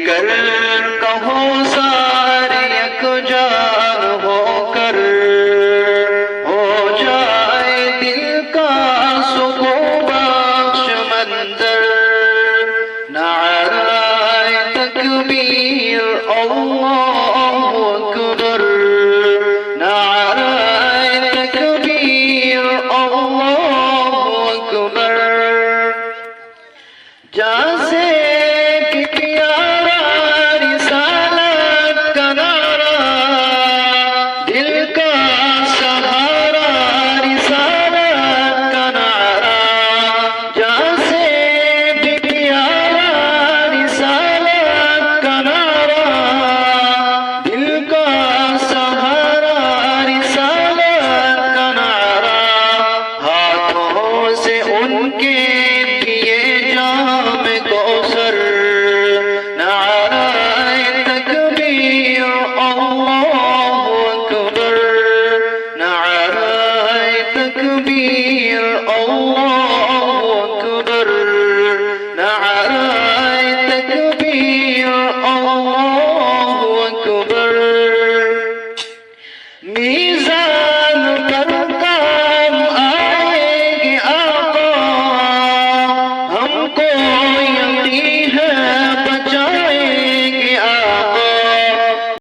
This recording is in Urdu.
کر کہو سارے یکجان ہو کر، ہو جائے دل کا سکون بخش منظر، نعرہ تکبیر اللہ اکبر، نعرہ تکبیر اللہ اکبر۔ جیسے کہ پیارا رسالت کا نعرہ، دل کا سہارا رسالت کا نعرہ، جیسے کہ پیارا رسالت کا نعرہ، دل کا سہارا رسالت کا نعرہ، ہاتھوں سے ان کے پیے جام کوثر، نعرہ تکبیر اللہ